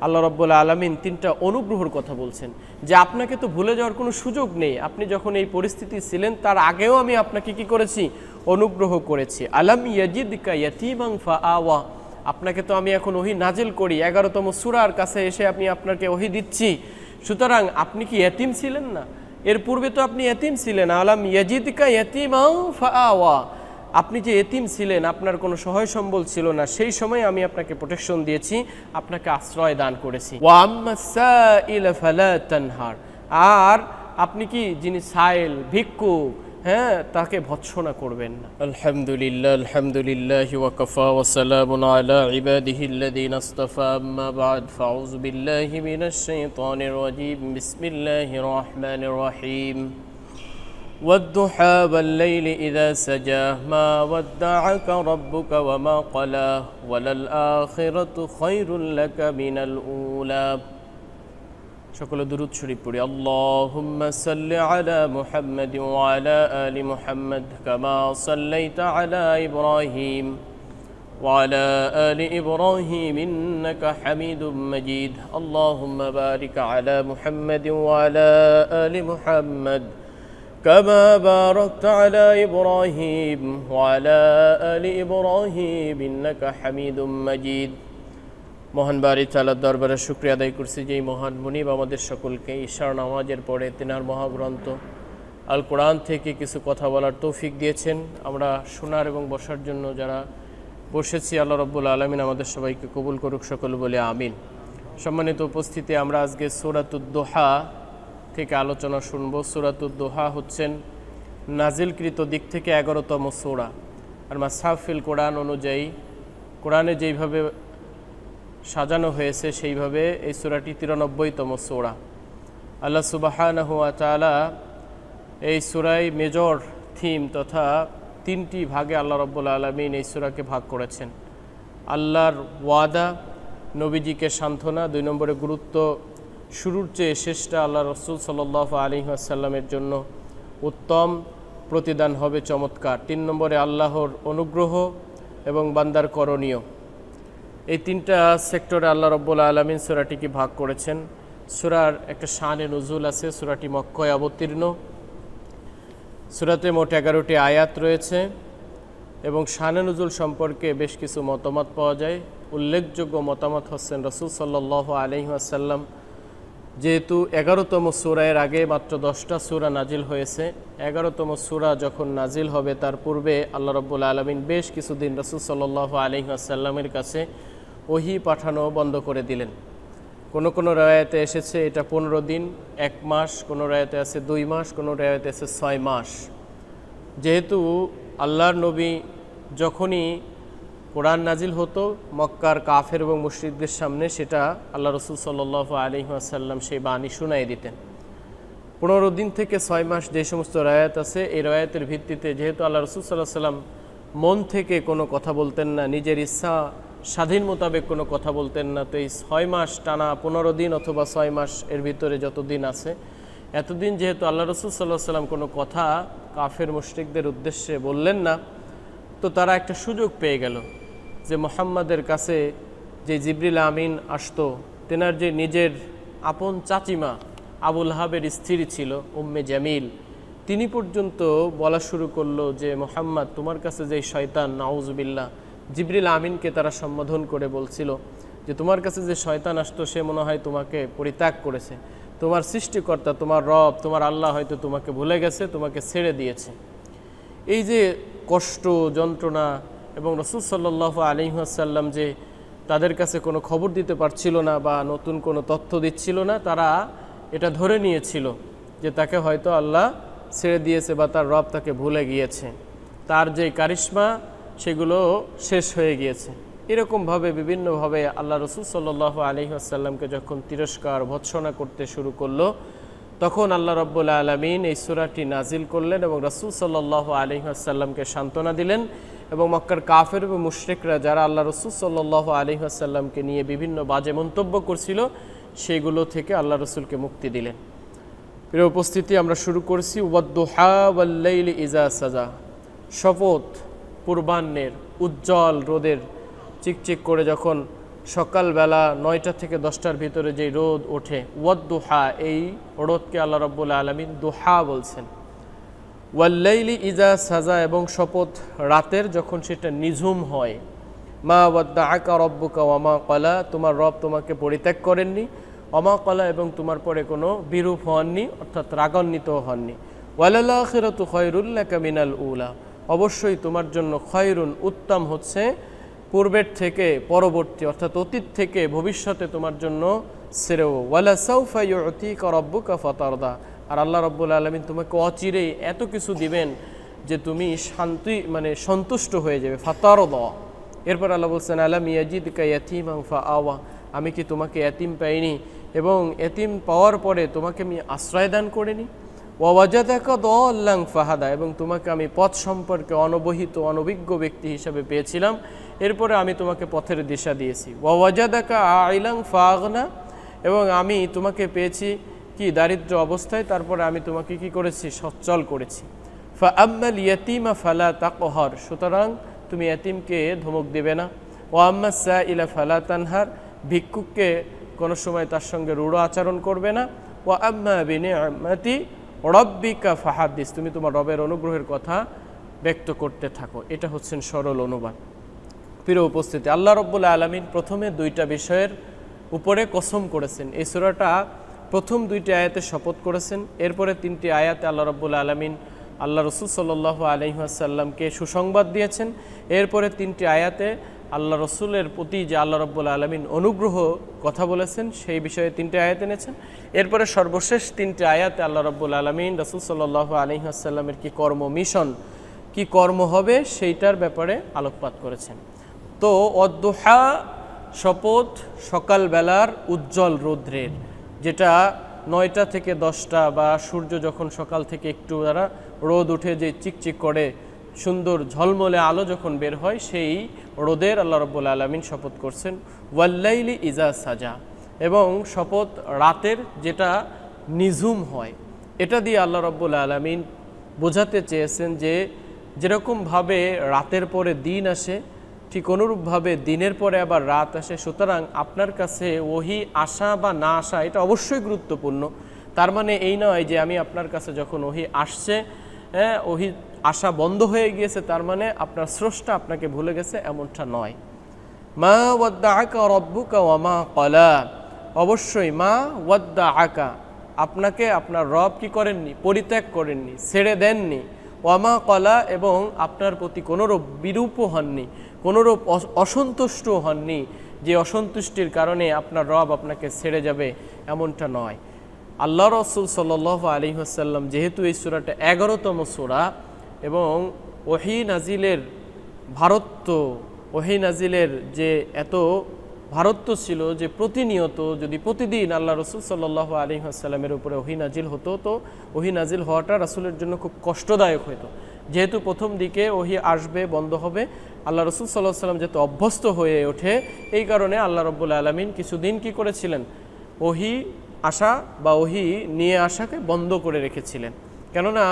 আল্লাহ রাব্বুল আলামিন তিনটা অনুগ্রহের কথা বলছেন যে আপনাকে তো ভুলে যাওয়ার কোনো সুযোগ নেই। আপনি যখন এই পরিস্থিতি ছিলেন তার আগেও আমি আপনাকে কি করেছি? অনুগ্রহ করেছি। আলাম ইয়াজিদকা ইয়াতীমান ফাআওয়া, আপনাকে তো আমি এখন ওহী নাজিল করি, 11তম সূরার কাছে এসে আমি আপনাকে ওহী দিচ্ছি। সুতরাং আপনি কি ইয়তীম ছিলেন না? এর পূর্বে তো আপনি ইয়তীম ছিলেন। আলাম ইয়াজিদকা ইয়াতীমান ফাআওয়া, আপনি যে এতিম ছিলেন, আপনার কোনো সহায় সম্বল ছিল না, সেই সময় আমি আপনাকে প্রোটেকশন দিয়েছি, আপনাকে আশ্রয় দান করেছি। ওয়া আম্মাস সাইলা ফালা তানহার, আর আপনি কি যিনি সাইল ভিক্ষুক, হ্যাঁ, তাকে ভৎসনা করবেন না। আলহামদুলিল্লাহ, আলহামদুলিল্লাহ ওয়া কাফা ওয়া সালামুন আলা ইবাদিহিল্লাযিনা ইসতাফা, আম্মা বা'দ, ফাউযু বিল্লাহি মিনাশ শাইতানির রাজীম। বিসমিল্লাহির রহমানির রহিম। والضحى والليل إذا سجى ما ودعك ربك وما قلى وللآخرة خير لك من الأولى। সকলে দুরূদ শরীফ পড়ি। আল্লাহুম্মা সাল্লি আলা মুহাম্মাদ ওয়া আলা আলি মুহাম্মাদ কামা সাল্লাইতা আলা ইব্রাহিম ওয়া আলা আলি ইব্রাহিম ইন্নাকা হামিদুম মাজিদ। আল্লাহুম্মা বারিক আলা মুহাম্মাদ ওয়া আলা আলি মুহাম্মাদ كما باركت على إبراهيم وعلى آل إبراهيم إنك حميد مجيد। মহান বাড়ি তাআলার দরবারে শুকরিয়া আদায় করছি যে মহান মুনিব আমাদের সকলকে ঈশার নামাজের পরে তিনার মহাগ্রন্থ আল কোরআন থেকে কিছু কথা বলার তৌফিক দিয়েছেন। আমরা শোনার এবং বসার জন্য যারা বসেছি, আল্লাহ রাব্বুল আলামিন আমাদের সবাইকে কবুল করুক, সকল বলে আমিন। সম্মানিত উপস্থিতি, আমরা আজকে সূরাতুদ দোহা থেকে আলোচনা শুনব। সূরাতুদ দোহা হচ্ছেন নাজিলকৃত দিক থেকে 11তম সূরা। আর মাসহাফিল কোরআন অনুযায়ী কোরআনে যেইভাবে সাজানো হয়েছে সেইভাবে এই সূরাটি 93তম সূরা। আল্লাহ সুবহানাহু ওয়া তাআলা এই সূরায় মেজর থিম তথা তিনটি ভাগে আল্লাহ রাব্বুল আলামিন এই সূরাকে ভাগ করেছেন। আল্লাহর ওয়াদা, নবীজিকে সান্ত্বনা, 2 নম্বরে গুরুত্ব, শুরুর চেয়ে শেষটা আল্লাহ রাসূল সাল্লাল্লাহু আলাইহি ওয়াসাল্লামের জন্য উত্তম, প্রতিদান হবে চমৎকার। 3 নম্বরে আল্লাহর অনুগ্রহ এবং বান্দার করণীয়। এই তিনটা সেক্টরে আল্লাহ রাব্বুল আলামিন সূরাটিকে ভাগ করেছেন। সূরার একটা শানে নুজুল আছে, সূরাটি মক্কায় অবতীর্ণ। সূরাতে মোট 11টি আয়াত রয়েছে এবং শানে নুজুল সম্পর্কে বেশ কিছু মতামত পাওয়া যায়। উল্লেখযোগ্য মতামত হচ্ছেন রাসূল সাল্লাল্লাহু আলাইহি ওয়াসাল্লাম যেহেতু 11তম সূরার আগে মাত্র 10টা সূরা নাজিল হয়েছে, 11তম সূরা যখন নাজিল হবে তার পূর্বে আল্লাহ রাব্বুল আলামিন বেশ কিছুদিন রাসূল সাল্লাল্লাহু আলাইহি ওয়াসাল্লামের কাছে ওহী পাঠানো বন্ধ করে দিলেন। কোনো কোনো রায়াতে এসেছে এটা 15 দিন, 1 মাস, কোনো রায়াতে আছে 2 মাস, কোনো রায়াতে আছে 6 মাস। যেহেতু আল্লাহর নবী যখনই কোরআন নাজিল হতো মক্কার কাফের এবং মুশরিকদের সামনে, সেটা আল্লাহ রাসূল সাল্লাল্লাহু আলাইহি ওয়াসাল্লাম সেই বাণী শুনাই দিতেন। 15 দিন থেকে 6 মাস যে সমস্ত রায়াত আছে, এই রায়াতের ভিত্তিতে যেহেতু আল্লাহ রাসূল সাল্লাল্লাহু আলাইহি ওয়াসাল্লাম মন থেকে কোনো কথা বলতেন না, নিজের ইচ্ছা স্বাধীন মোতাবেক কোনো কথা বলতেন না, তো এই 6 মাস টানা 15 দিন অথবা 6 মাস এর ভিতরে যত দিন আছে, এতদিন যেহেতু আল্লাহ রাসূল সাল্লাল্লাহু আলাইহি ওয়াসাল্লাম কোনো কথা কাফের মুশরিকদের উদ্দেশ্যে বললেন না, তো তারা একটা সুযোগ পেয়ে গেল যে মুহাম্মাদের কাছে যে জিবরিল আমিন আসতো, তেনার যে নিজের আপন চাচিমা আবু লাহাবের স্ত্রী ছিল উম্মে জামিল, তিনি পর্যন্ত বলা শুরু করলো যে মুহাম্মদ, তোমার কাছে যে শয়তান, নাউজুবিল্লাহ, জিবরিল আমিনকে তারা সম্বোধন করে বলছিল যে তোমার কাছে যে শয়তান আসতো সে মনে হয় তোমাকে পরিত্যাগ করেছে, তোমার সৃষ্টিকর্তা, তোমার রব, তোমার আল্লাহ হয়তো তোমাকে ভুলে গেছে, তোমাকে ছেড়ে দিয়েছে। এই যে কষ্ট, যন্ত্রণা, এবং রাসূল সাল্লাল্লাহু আলাইহি ওয়াসাল্লাম যে তাদের কাছে কোনো খবর দিতে পারছিল না বা নতুন কোনো তথ্য দিচ্ছিল না, তারা এটা ধরে নিয়েছিল যে তাকে হয়তো আল্লাহ ছেড়ে দিয়েছে বা তার রব তাকে ভুলে গিয়েছে, তার যে কারিশমা সেগুলো শেষ হয়ে গিয়েছে। এরকমভাবে বিভিন্নভাবে আল্লাহ রাসূল সাল্লাল্লাহু আলাইহি ওয়াসাল্লামকে যখন তিরস্কার ভৎসনা করতে শুরু করলো, তখন আল্লাহ রাব্বুল আলামিন এই সূরাটি নাজিল করলেন এবং রাসূল সাল্লাল্লাহু আলাইহি ওয়াসাল্লামকে সান্ত্বনা দিলেন এবং মক্কার কাফের এবং মুশরিকরা যারা আল্লাহ রাসূল সাল্লাল্লাহু আলাইহি ওয়াসাল্লামকে নিয়ে বিভিন্ন বাজে মন্তব্য করছিল, সেগুলো থেকে আল্লাহ রাসূলকে মুক্তি দিলেন। প্রিয় উপস্থিতি, আমরা শুরু করছি ওয়াদ-দুহা ওয়াল-লাইলি ইযা সাজা। শপথ পূর্বাহ্নের, উজ্জ্বল রোদের চিকচিক করে যখন সকালবেলা 9টা থেকে 10টার ভিতরে যে রোদ ওঠে, ওয়াদ্দুহা, এই রোদকে আল্লাহ রাব্বুল আলামিন দুহা বলছেন। ওয়াল্লাইলি ইজা সাজা, এবং শপথ রাতের যখন সেটা নিঝুম হয়। মা ওয়াদ্দাআকা রব্বুকা ওয়া মা ক্বালা, তোমার রব তোমাকে পরিত্যাগ করেননি। ওমা ক্বালা, এবং তোমার পরে কোনো বিরূপ হননি, অর্থাৎ রাগান্বিত হননি। ওয়ালাল আখিরাতু খায়রুল লাকা মিনাল উলা, অবশ্যই তোমার জন্য খয়রুন, উত্তম হচ্ছে পূর্বের থেকে পরবর্তী, অর্থাৎ অতীত থেকে ভবিষ্যতে তোমার জন্য শ্রেয়। ওয়ালা সাউফা ইউতিকা রাব্বুকা ফাতারদা, আর আল্লাহ রাব্বুল আলামিন তোমাকে অচিরেই এত কিছু দিবেন যে তুমি শান্তি সন্তুষ্ট হয়ে যাবে। ফাতারদা, এরপর আল্লাহ বলছেন আলাম ইয়াজিদকা ইয়াতীমান ফাআওয়া, আমি কি তোমাকে এতিম পাইনি এবং এতিম পাওয়ার পরে তোমাকে আমি আশ্রয় দান করিনি। ওয়াজাদাকা দাল্লান ফাহাদা, এবং তোমাকে আমি পথ সম্পর্কে অনবহিত অনভিজ্ঞ ব্যক্তি হিসাবে পেয়েছিলাম, এরপরে আমি তোমাকে পথের দিশা দিয়েছি। ওয়াজাদাকা আইলান ফাগনা, এবং আমি তোমাকে পেয়েছি কি দারিদ্র অবস্থায়, তারপরে আমি তোমাকে কি করেছি, সচ্ছল করেছি। ফা আম্মাল ইয়াতীমা ফালা তাকহার, সুতরাং তুমি এতিমকে ধমক দেবে না। ও আম্মা সাইলা ফালা তানহার, ভিক্ষুককে কোনো সময় তার সঙ্গে রূঢ় আচরণ করবে না। ও আম্মা বিনিআমাতি রব্বিকা ফাহাদ্দিস, তুমি তোমার রবের অনুগ্রহের কথা ব্যক্ত করতে থাকো। এটা হচ্ছেন সরল অনুবাদ। প্রিয় উপস্থিতি, আল্লাহ রাব্বুল আলামিন প্রথমে দুইটা বিষয়ের উপরে কসম করেছেন। এই সূরাটা প্রথম দুইটি আয়াতে শপথ করেছেন, এরপরে তিনটি আয়াতে আল্লাহ রাব্বুল আলামিন আল্লাহ রসুল সাল্লাল্লাহু আলাইহি ওয়াসাল্লামকে সুসংবাদ দিয়েছেন। এরপরে তিনটি আয়াতে আল্লাহ রসুলের প্রতি যে আল্লাহ রাব্বুল আলামিন অনুগ্রহ কথা বলেছেন সেই বিষয়ে তিনটি আয়াত এনেছেন। এরপরে সর্বশেষ তিনটি আয়াতে আল্লাহ রাব্বুল আলামিন রসুল সাল্লাল্লাহু আলাইহি ওয়াসাল্লামের কি কর্ম মিশন, কি কর্ম হবে সেইটার ব্যাপারে আলোকপাত করেছেন। তো অদ্দুহা, শপথ সকালবেলার উজ্জ্বল রৌদ্রের, যেটা 9টা থেকে 10টা বা সূর্য যখন সকাল থেকে একটু দ্বারা রোদ উঠে যে চিকচিক করে সুন্দর ঝলমলে আলো যখন বের হয়, সেই রোদের আল্লাহ রাব্বুল আলামিন শপথ করছেন। ওয়াল্লাইলি ইজা সাজা, এবং শপথ রাতের যেটা নিঝুম হয়, এটা দিয়ে আল্লাহ রাব্বুল আলামিন বোঝাতে চেয়েছেন যে যেরকমভাবে রাতের পরে দিন আসে, ঠিক অনুরূপভাবে দিনের পরে আবার রাত আসে। সুতরাং আপনার কাছে ওহী আসা বা না আসা এটা অবশ্যই গুরুত্বপূর্ণ। তার মানে এই নয় যে আমি আপনার কাছে যখন ওহী আসছে, ওহী আসা বন্ধ হয়ে গিয়েছে, তার মানে আপনার স্রষ্টা আপনাকে ভুলে গেছে, এমনটা নয়। মা ওয়াদ্দাআকা রাব্বুকা ওয়া মা ক্বালা, অবশ্যই মা ওয়াদ্দাআকা, আপনাকে আপনার রব কি করেননি, পরিত্যাগ করেননি, ছেড়ে দেননি। ওয়া মা ক্বালা, এবং আপনার প্রতি কোনোরূপ বিরূপ হননি, কোনোরূপ অসন্তুষ্ট হননি, যে অসন্তুষ্টির কারণে আপনার রব আপনাকে ছেড়ে যাবে, এমনটা নয়। আল্লাহ রসুল সাল্লাল্লাহু আলাইহি ওয়াসাল্লাম, যেহেতু এই সূরাটা 11তম সূরা এবং ওহী নাজিলের ভারত্ব, ওহী নাজিলের যে এত ভারত্ব ছিল যে প্রতিনিয়ত যদি প্রতিদিন আল্লাহ রসুল সাল্লাল্লাহু আলাইহি ওয়াসাল্লামের উপরে ওহী নাজিল হতো, তো ওহী নাজিল হওয়াটা রাসূলের জন্য খুব কষ্টদায়ক হতো। যেহেতু প্রথম দিকে ওহী আসবে, বন্ধ হবে, আল্লাহ রসুল সাল্লাল্লাহু আলাইহি ওয়াসাল্লাম যেহেতু অভ্যস্ত হয়ে ওঠে, এই কারণে আল্লাহ রাব্বুল আলামিন কিছুদিন কি করেছিলেন, ওহী আসা বা ওহী নিয়ে আসাকে বন্ধ করে রেখেছিলেন। কেননা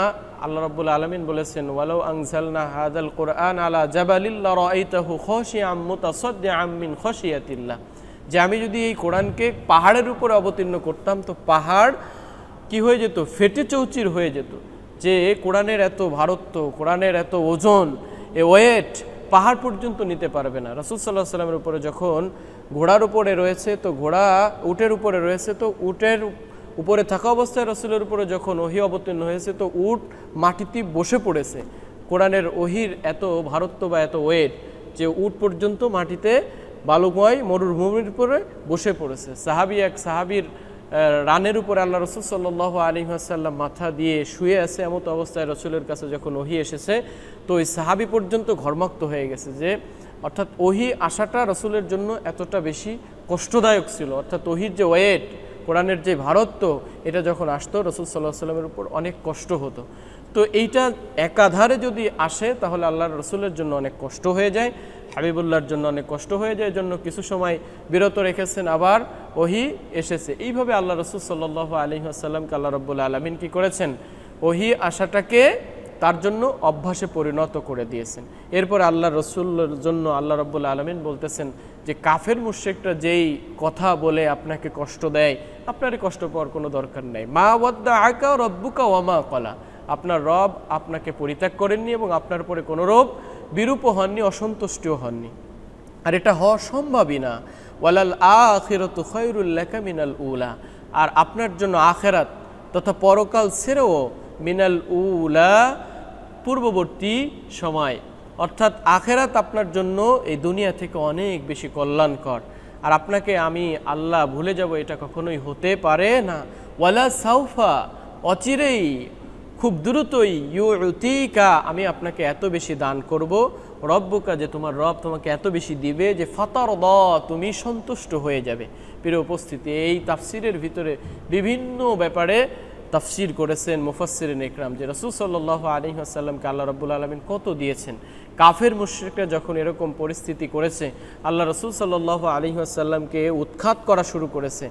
আল্লাহ রাব্বুল আলামিন বলেছেন, ওয়ালাউ আনজালনা হাযাল কুরআন আলা জাবালিল লারাআইতাহু খাশিআম মুতাসাদ্দিআম মিন খাশিয়াতিল্লাহ, যে আমি যদি এই কোরআনকে পাহাড়ের উপরে অবতীর্ণ করতাম তো পাহাড় কি হয়ে যেত, ফেটে চৌচির হয়ে যেত। যে কোরআনের এত ভারত্ব, কোরআনের এত ওজন, এ ওয়েট পাহাড় পর্যন্ত নিতে পারবে না। রাসূল সাল্লাল্লাহু আলাইহি ওয়াসাল্লামের উপরে যখন ঘোড়ার উপরে রয়েছে, তো ঘোড়া উটের উপরে রয়েছে, তো উটের উপরে থাকা অবস্থায় রাসূলের উপরে যখন ওহী অবতীর্ণ হয়েছে, তো উট মাটিতে বসে পড়েছে। কোরআনের ওহীর এত ভারত্ব বা এত ওয়েট যে উট পর্যন্ত মাটিতে বালুময় মরুভূমির উপরে বসে পড়েছে। এক সাহাবীর রানের উপরে আল্লাহ রসুল সাল্লাল্লাহু আলাইহি ওয়াসাল্লাম মাথা দিয়ে শুয়ে আছে, এমত অবস্থায় রসুলের কাছে যখন ওহী এসেছে, তো ওই সাহাবী পর্যন্ত ঘর্মাক্ত হয়ে গেছে। যে অর্থাৎ ওহী আসাটা রসুলের জন্য এতটা বেশি কষ্টদায়ক ছিল, অর্থাৎ ওহীর যে ওয়েট, কোরআনের যে ভারত্ব, এটা যখন আসতো রসুল সাল্লাল্লাহু আলাইহি ওয়াসাল্লামের উপর অনেক কষ্ট হতো। তো এইটা একাধারে যদি আসে তাহলে আল্লাহর রসুলের জন্য অনেক কষ্ট হয়ে যায়, হাবিবুল্লাহর জন্য অনেক কষ্ট হয়ে যায়, জন্য কিছু সময় বিরত রেখেছেন, আবার ওহী এসেছে। এইভাবে আল্লাহ রসুল সাল্লাল্লাহু আলাইহি ওয়াসাল্লামকে আল্লাহ রাব্বুল আলামিন কি করেছেন, ওহী আশাটাকে তার জন্য অভ্যাসে পরিণত করে দিয়েছেন। এরপর আল্লাহ রসুলের জন্য আল্লাহ রাব্বুল আলামিন বলতেছেন যে কাফের মুশরিকরা যেই কথা বলে আপনাকে কষ্ট দেয়, আপনার কষ্ট পাওয়ার কোনো দরকার নেই। মা ওয়াদ্দাআকা রাব্বুকা ওয়া মা ক্বালা, আপনার রব আপনাকে পরিত্যাগ করেননি এবং আপনার উপরে কোনো রূপ বিরূপ হননি, অসন্তুষ্টও হননি। আর এটা হওয়া সম্ভবই না। ওয়ালাল আখিরাতু খায়রুল লাকা মিনাল উলা, আর আপনার জন্য আখেরাত তথা পরকাল ছেড়েও মিনাল উলা পূর্ববর্তী সময়, অর্থাৎ আখেরাত আপনার জন্য এই দুনিয়া থেকে অনেক বেশি কল্যাণকর। আর আপনাকে আমি আল্লাহ ভুলে যাব এটা কখনোই হতে পারে না। ওয়ালা সাউফা, অচিরেই খুব দ্রুতই ইউতিকা, আমি আপনাকে এত বেশি দান করব, রব্বুকা, যে তোমার রব তোমাকে এত বেশি দিবে যে ফাতারদা, তুমি সন্তুষ্ট হয়ে যাবে। প্রিয় উপস্থিতি, এই তাফসিরের ভিতরে বিভিন্ন ব্যাপারে তাফসির করেছেন মুফাসসিরিন ইকরাম যে রাসূল সাল্লাল্লাহু আলাইহি ওয়াসাল্লামকে আল্লাহ রাব্বুল আলামিন কত দিয়েছেন। কাফের মুশরিকরা যখন এরকম পরিস্থিতি করেছে, আল্লাহ রাসূল সাল্লাল্লাহু আলাইহি ওয়াসাল্লামকে উৎখাত করা শুরু করেছে,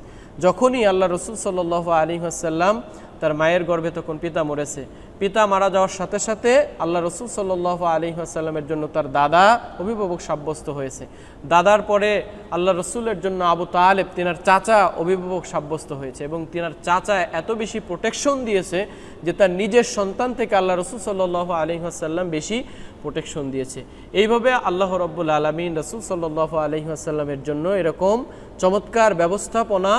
যখনই আল্লাহ রাসূল সাল্লাল্লাহু আলাইহি ওয়াসাল্লাম তার মায়ের গর্ভে তখন পিতা মরেছে, পিতা মারা যাওয়ার সাথে সাথে আল্লাহ রসুল সাল্লাল্লাহু আলাইহি ওয়াসাল্লামের জন্য তার দাদা অভিভাবক সাব্যস্ত হয়েছে। দাদার পরে আল্লাহ রসুলের জন্য আবু তালেব, তিনার চাচা অভিভাবক সাব্যস্ত হয়েছে, এবং তিনার চাচা এত বেশি প্রোটেকশন দিয়েছে যে তার নিজের সন্তান থেকে আল্লাহ রসুল সাল্লাল্লাহু আলাইহি ওয়াসাল্লাম বেশি প্রোটেকশন দিয়েছে। এইভাবে আল্লাহ রাব্বুল আলামিন রসুল সাল্লাল্লাহু আলাইহি ওয়াসাল্লামের জন্য এরকম চমৎকার ব্যবস্থাপনা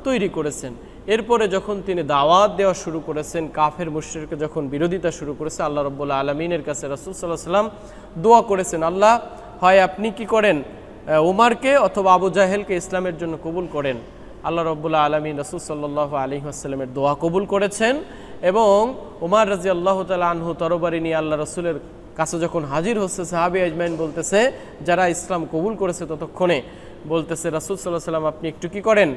তৈরি করেছেন। এরপরে যখন তিনি দাওয়াত দেওয়া শুরু করেছেন, কাফের মুশরিকরা যখন বিরোধিতা শুরু করেছে, আল্লাহ রাব্বুল আলামিনের কাছে রাসূল সাল্লাল্লাহু আলাইহি ওয়াসাল্লাম দোয়া করেছেন, আল্লাহ হয় আপনি কি করেন, উমারকে অথবা আবু জাহেলকে ইসলামের জন্য কবুল করেন। আল্লাহ রাব্বুল আলামিন রাসূল সাল্লাল্লাহু আলাইহি ওয়াসাল্লামের দোয়া কবুল করেছেন, এবং উমার রাদিয়াল্লাহু তাআলা আনহু তরবারি নিয়ে আল্লাহ রাসূলের কাছে যখন হাজির হচ্ছে, সাহাবী আজমাইন বলতেছে যারা ইসলাম কবুল করেছে ততক্ষণে বলতেছে রাসূল সাল্লাল্লাহু আলাইহি ওয়াসাল্লাম আপনি একটু কি করেন,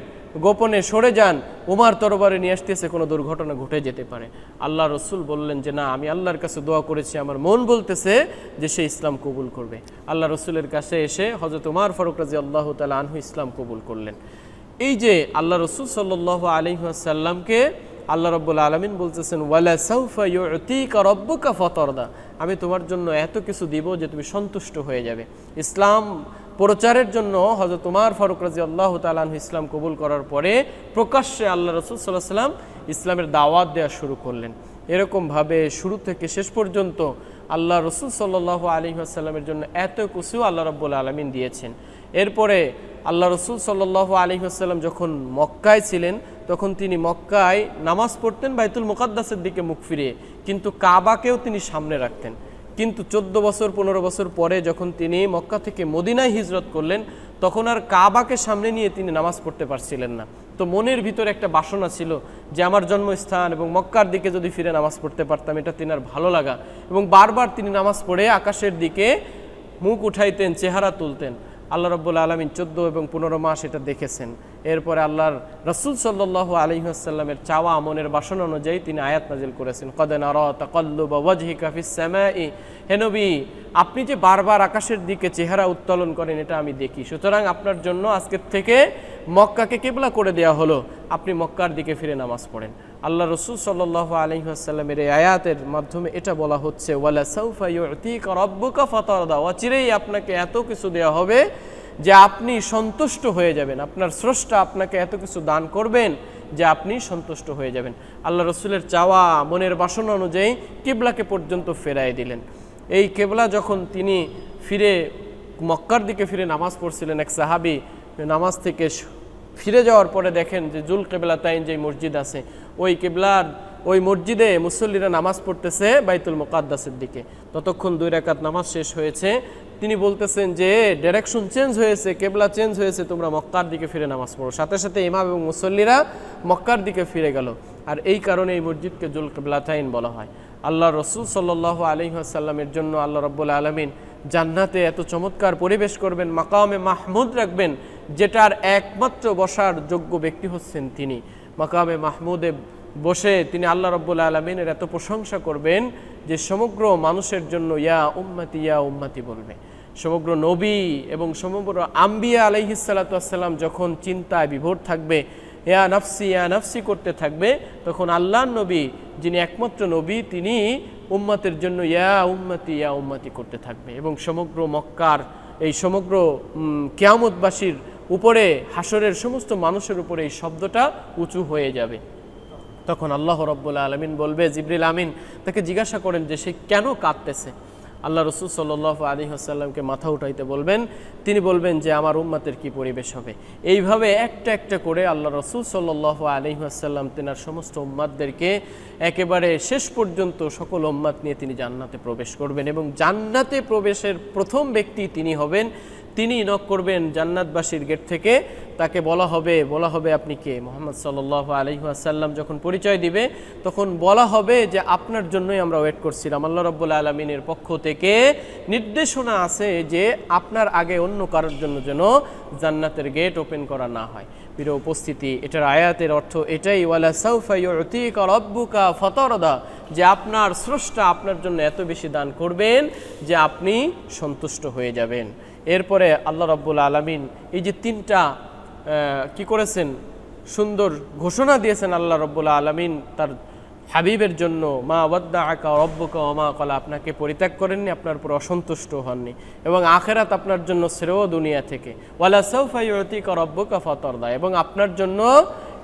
গোপনে সরে যান, উমার তরবারে নিয়ে আসতেছে, কোনো দুর্ঘটনা ঘটে যেতে পারে। আল্লাহ রসুল বললেন যে না, আমি আল্লাহর কাছে দোয়া করেছি, আমার মন বলতেছে যে সে ইসলাম কবুল করবে। আল্লাহ রসুলের কাছে এসে হযরত উমর ফারুক রাদিয়াল্লাহু তাআলা আনহু ইসলাম কবুল করলেন। এই যে আল্লাহ রসুল সাল্লাল্লাহু আলাইহি ওয়াসাল্লামকে আল্লাহ রাব্বুল আলামিন বলতেছেন ওয়ালা সাউফা ইউতিকা রাব্বুকা ফাতারদা, আমি তোমার জন্য এত কিছু দিব যে তুমি সন্তুষ্ট হয়ে যাবে। ইসলাম প্রচারের জন্য হযরত উমর ফারুক রাদিয়াল্লাহু তাআলা আনহু ইসলাম কবুল করার পরে প্রকাশ্যে আল্লাহ রাসূল সাল্লাল্লাহু আলাইহি ওয়াসাল্লাম ইসলামের দাওয়াত দেওয়া শুরু করলেন। এরকমভাবে শুরু থেকে শেষ পর্যন্ত আল্লাহ রসুল সাল্লাল্লাহু আলাইহি ওয়াসাল্লামের জন্য এত কিছু আল্লাহ রাব্বুল আলামিন দিয়েছেন। এরপরে আল্লাহ রসুল সাল্লাল্লাহু আলাইহি ওয়াসাল্লাম যখন মক্কায় ছিলেন, তখন তিনি মক্কায় নামাজ পড়তেন বাইতুল মুকাদ্দাসের দিকে মুখ ফিরিয়ে, কিন্তু কাবাকেও তিনি সামনে রাখতেন। কিন্তু 14 বছর 15 বছর পরে যখন তিনি মক্কা থেকে মদিনায় হিজরত করলেন, তখন আর কাবাকে সামনে নিয়ে তিনি নামাজ পড়তে পারছিলেন না। তো মনের ভিতরে একটা বাসনা ছিল যে আমার জন্মস্থান এবং মক্কার দিকে যদি ফিরে নামাজ পড়তে পারতাম, এটা তিনার ভালো লাগা, এবং বারবার তিনি নামাজ পড়ে আকাশের দিকে মুখ উঠাইতেন, চেহারা তুলতেন। আল্লাহ রাব্বুল আলামিন 14 এবং 15 মাস এটা দেখেছেন। এরপরে আল্লাহর রাসূল সাল্লাল্লাহু আলাইহি ওয়াসাল্লামের চাওয়া মনের বাসনা অনুযায়ী তিনি আয়াত নাজিল করেছেন, কদ নারা তাকাল্লুবা ওয়াজহিকা ফিস সামাই, হে নবী আপনি যে বারবার আকাশের দিকে চেহারা উত্তোলন করেন এটা আমি দেখি, সুতরাং আপনার জন্য আজকের থেকে মক্কাকে কিবলা করে দেওয়া হলো, আপনি মক্কার দিকে ফিরে নামাজ পড়েন। আল্লাহ রসুল সাল্লাল্লাহু আলাইহি ওয়াসাল্লামের এই আয়াতের মাধ্যমে এটা বলা হচ্ছে ওয়ালা সাউফা ইউতিকা রাব্বুকা ফাতারদা, অচিরেই আপনাকে এত কিছু দেওয়া হবে যে আপনি সন্তুষ্ট হয়ে যাবেন, আপনার স্রষ্টা আপনাকে এত কিছু দান করবেন যে আপনি সন্তুষ্ট হয়ে যাবেন। আল্লাহ রসুলের চাওয়া মনের বাসনা অনুযায়ী কিবলাকে পর্যন্ত ফেরাই দিলেন। এই কিবলা যখন তিনি ফিরে মক্কার দিকে ফিরে নামাজ পড়ছিলেন, এক সাহাবী নামাজ থেকে ফিরে যাওয়ার পরে দেখেন যে জুল কিবলাতাইন যে মসজিদ আছে, ওই কিবলার ওই মসজিদে মুসল্লিরা নামাজ পড়তেছে বাইতুল মুকাদ্দাসের দিকে। ততক্ষণ 2 রাকাত নামাজ শেষ হয়েছে, তিনি বলতেছেন যে ডাইরেকশন চেঞ্জ হয়েছে, কিবলা চেঞ্জ হয়েছে, তোমরা মক্কার দিকে ফিরে নামাজ পড়ো। সাথে সাথে ইমাম এবং মুসল্লিরা মক্কার দিকে ফিরে গেল, আর এই কারণে এই মসজিদকে জুল কিবলাতাইন বলা হয়। আল্লাহ রসুল সাল্লাল্লাহু আলাইহি ওয়াসাল্লামের জন্য আল্লাহ রাব্বুল আলামিন জান্নাতে এত চমৎকার পরিবেশ করবেন, মাকামে মাহমুদ রাখবেন, যেটার একমাত্র বসার যোগ্য ব্যক্তি হচ্ছেন তিনি। মাকামে মাহমুদে বসে তিনি আল্লাহ রাব্বুল আলামিনের এত প্রশংসা করবেন যে সমগ্র মানুষের জন্য ইয়া উম্মতি বলবে। সমগ্র নবী এবং সমগ্র আম্বিয়া আলাইহিস সালাতু ওয়াস সালাম যখন চিন্তায় বিভোর থাকবে, ইয়া নাফসি করতে থাকবে, তখন আল্লাহর নবী যিনি একমাত্র নবী তিনি উম্মতের জন্য ইয়া উম্মতি করতে থাকবে এবং সমগ্র মক্কার এই সমগ্র কিয়ামতবাসীর উপরে, হাসরের সমস্ত মানুষের উপরে এই শব্দটা উঁচু হয়ে যাবে। তখন আল্লাহ রাব্বুল আলামিন বলবে, জিবরিল আমিন তাকে জিজ্ঞাসা করেন যে সে কেন কাঁদতেছে। আল্লাহ রাসূল সাল্লাল্লাহু আলাইহি ওয়াসাল্লামকে মাথা উঠাইতে বলবেন, তিনি বলবেন যে আমার উম্মতের কি পরিবেশ হবে। এইভাবে একটা একটা করে আল্লাহ রাসূল সাল্লাল্লাহু আলাইহি ওয়াসাল্লাম তেনার সমস্ত উম্মতদেরকে একেবারে শেষ পর্যন্ত সকল উম্মত নিয়ে তিনি জান্নাতে প্রবেশ করবেন এবং জান্নাতে প্রবেশের প্রথম ব্যক্তি তিনি হবেন। তিনি নক করবেন জান্নাতবাসীর গেট থেকে, তাকে বলা হবে আপনি কে? মুহাম্মদ সাল্লাল্লাহু আলাইহি ওয়াসাল্লাম যখন পরিচয় দিবে তখন বলা হবে যে আপনার জন্যই আমরা ওয়েট করছিলাম। আল্লাহ রাব্বুল আলামিনের পক্ষ থেকে নির্দেশনা আছে যে আপনার আগে অন্য কারোর জন্য যেন জান্নাতের গেট ওপেন করা না হয়। প্রিয় উপস্থিতি, এটার আয়াতের অর্থ এটাই, ওয়ালা সাউফা ইউতিকা রাব্বুকা ফাতারদা, যে আপনার স্রষ্টা আপনার জন্য এত বেশি দান করবেন যে আপনি সন্তুষ্ট হয়ে যাবেন। এরপরে আল্লাহ রাব্বুল আলামিন এই যে তিনটা কি করেছেন, সুন্দর ঘোষণা দিয়েছেন আল্লাহ রাব্বুল আলামিন তার হাবিবের জন্য, মা ওয়াদ্দাআকা রাব্বুকা ওয়া মা ক্বালা, আপনাকে পরিত্যাগ করেননি, আপনার উপর অসন্তুষ্ট হননি, এবং আখিরাত আপনার জন্য শ্রেয় দুনিয়া থেকে, ওয়ালা সাউফা ইউতিকা রাব্বুকা ফাতারদা, এবং আপনার জন্য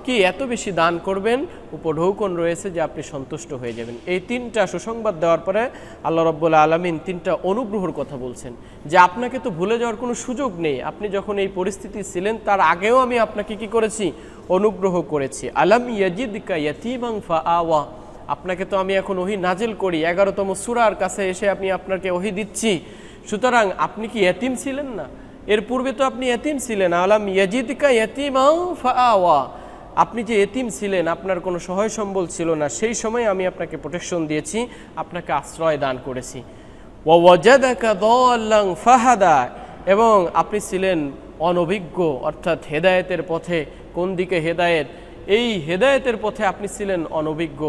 কি এত বেশি দান করবেন, উপঢৌকন রয়েছে যে আপনি সন্তুষ্ট হয়ে যাবেন। এই তিনটা সুসংবাদ দেওয়ার পরে আল্লাহ রাব্বুল আলামিন তিনটা অনুগ্রহের কথা বলছেন যে আপনাকে তো ভুলে যাওয়ার কোনো সুযোগ নেই। আপনি যখন এই পরিস্থিতি ছিলেন তার আগেও আমি আপনাকে কি করেছি, অনুগ্রহ করেছি। আলাম ইয়াজিদকা ইয়াতীমান ফাআওয়া, আপনাকে তো আমি এখন ওহী নাজিল করি, 11তম সূরার কাছে এসে আপনাকে ওহী দিচ্ছি। সুতরাং আপনি কি ইয়তীম ছিলেন না? এর পূর্বে তো আপনি ইয়তীম ছিলেন। আলাম ইয়াজিদকা ইয়াতীমান ফাআওয়া, আপনি যে এতিম ছিলেন, আপনার কোনো সহায় সম্বল ছিল না, সেই সময় আমি আপনাকে প্রোটেকশন দিয়েছি, আপনাকে আশ্রয় দান করেছি। ওয়া ওয়াজাদাকা দাল্লান ফাহাদা, এবং আপনি ছিলেন অনভিজ্ঞ, অর্থাৎ হেদায়েতের পথে। কোন দিকে হেদায়েত? এই হেদায়েতের পথে আপনি ছিলেন অনভিজ্ঞ,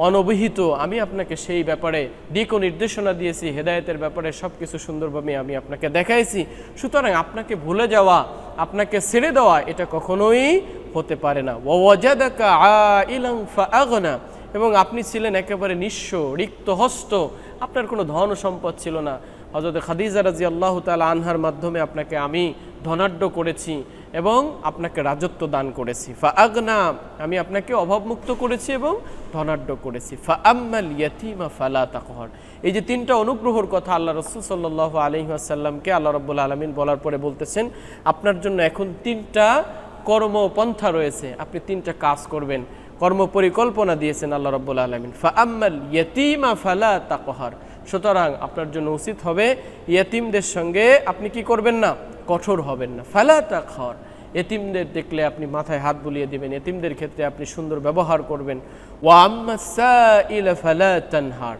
অনভিহিত। আমি আপনাকে সেই ব্যাপারে দিক ও নির্দেশনা দিয়েছি, হেদায়েতের ব্যাপারে সব কিছু সুন্দরভাবে আমি আপনাকে দেখাইছি। সুতরাং আপনাকে ভুলে যাওয়া, আপনাকে ছেড়ে দেওয়া, এটা কখনোই হতে পারে না। ওয়াজাদাকা আইলান ফাআগনা, এবং আপনি ছিলেন একেবারে নিঃস্ব, রিক্ত হস্ত, আপনার কোনো ধন সম্পদ ছিল না। হযরত খাদিজা রাদিয়াল্লাহু তাআলা আনহার মাধ্যমে আপনাকে আমি ধনাঢ্য করেছি এবং আপনাকে রাজত্ব দান করেছি। ফাআগনা, আমি আপনাকে অভাবমুক্ত করেছি এবং ধনাঢ্য করেছি। ফাআম্মাল ইয়াতীমা ফালা তাকহার, এই যে তিনটা অনুগ্রহের কথা আল্লাহ রাসূল সাল্লাল্লাহু আলাইহি ওয়াসাল্লামকে আল্লাহ রাব্বুল আলামিন বলার পরে বলতেছেন, আপনার জন্য এখন তিনটা কর্মপন্থা রয়েছে, আপনি তিনটা কাজ করবেন, কর্ম পরিকল্পনা দিয়েছেন আল্লাহ রাব্বুল আলামিন। ফাআম্মাল ইয়াতীমা ফালা তাকহার, সুতরাং আপনার জন্য উচিত হবে ইয়তীমদের সঙ্গে আপনি কি করবেন না, কঠোর হবেন না। ফালা তাকহার, এতিমদের দেখলে আপনি মাথায় হাত বুলিয়ে দিবেন, এতিমদের ক্ষেত্রে আপনি সুন্দর ব্যবহার করবেন। ওয়া আম্মাস সাইলা ফালা তানহার,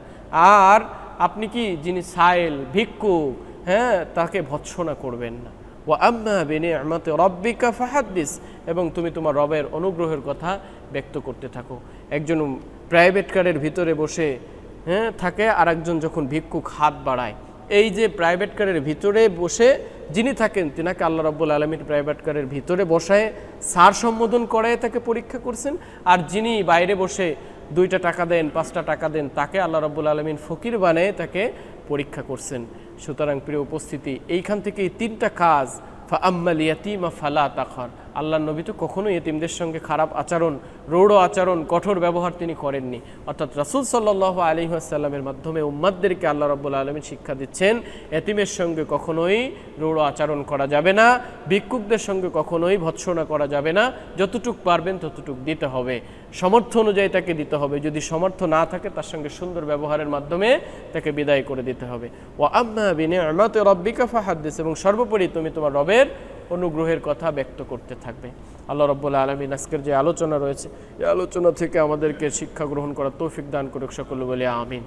আর আপনি কি যিনি সাইল, ভিক্ষুক, হ্যাঁ, তাকে ভৎসনা করবেন না। ওয়া আম্মা বিনিআমাতি রাব্বিকা ফাহাদ্দিস, এবং তুমি তোমার রবের অনুগ্রহের কথা ব্যক্ত করতে থাকো। একজন প্রাইভেট কারের ভিতরে বসে থাকে, আর একজন যখন ভিক্ষুক হাত বাড়ায়, এই যে প্রাইভেট কারের ভিতরে বসে যিনি থাকেন তিনাকে আল্লাহ রাব্বুল আলামিন প্রাইভেট কারের ভিতরে বসায় সার সম্বোধন করায় তাকে পরীক্ষা করছেন, আর যিনি বাইরে বসে 2টা টাকা দেন, 5টা টাকা দেন, তাকে আল্লাহ রাব্বুল আলামিন ফকির বানায় তাকে পরীক্ষা করছেন। সুতরাং প্রিয় উপস্থিতি, এইখান থেকে এই তিনটা কাজ, ফাআম্মাল ইয়াতীমা ফালা তাকহার, আল্লাহর নবী তো কখনোই এতিমদের সঙ্গে খারাপ আচরণ, রৌঢ় আচরণ, কঠোর ব্যবহার তিনি করেননি। অর্থাৎ রাসূল সাল্লাল্লাহু আলাইহি ওয়াসাল্লামের মাধ্যমে উম্মতদেরকে আল্লাহ রাব্বুল আলামিন শিক্ষা দিচ্ছেন, এতিমের সঙ্গে কখনোই রৌঢ় আচরণ করা যাবে না, ভিক্ষুকদের সঙ্গে কখনোই ভৎসনা করা যাবে না। যতটুক পারবেন ততটুক দিতে হবে, সামর্থ্য অনুযায়ী তাকে দিতে হবে। যদি সামর্থ্য না থাকে তার সঙ্গে সুন্দর ব্যবহারের মাধ্যমে তাকে বিদায় করে দিতে হবে। ওয়া আম্মা বিনিআমাতি রাব্বিকা ফাহাদ্দিস, এবং সর্বোপরি তুমি তোমার রবের অনুগ্রহের কথা ব্যক্ত করতে থাকবে। আল্লাহ রাব্বুল আলামিন আজকের যে আলোচনা রয়েছে, এই আলোচনা থেকে আমাদেরকে শিক্ষা গ্রহণ করার তৌফিক দান করুক, সকলে বলে আমিন।